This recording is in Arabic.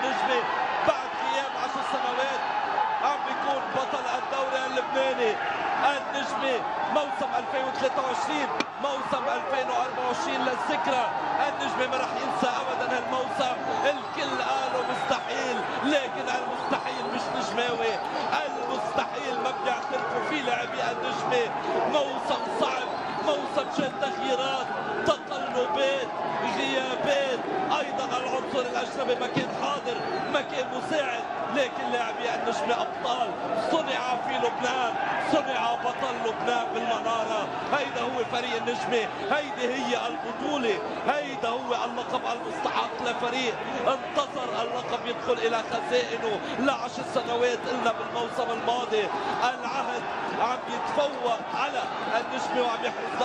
النجمة بعد غياب 10 سنوات عم بيكون بطل الدوري اللبناني. النجمة موسم 2023 موسم 2024 للذكرى. النجمة ما رح ينسى ابدا هالموسم. الكل قالوا مستحيل، لكن المستحيل مش نجماوي. المستحيل ما بيعترفوا فيه لاعبي النجمة. موسم صعب، موسم شهد تغييرات، تقلبات، غيابات، ايضا العنصر الاجنبي ما كان حاضر، ما كان مساعد، لكن لاعبي النجمة ابطال. صنع في لبنان، صنع بطل لبنان بالمنارة. هيدا هو فريق النجمة، هيدي هي البطولة، هيدا هو اللقب المستحق لفريق انتصر اللقب يدخل الى خزائنه ل10 سنوات. قلنا بالموسم الماضي العهد عم يتفوق على النجمة وعم يحرز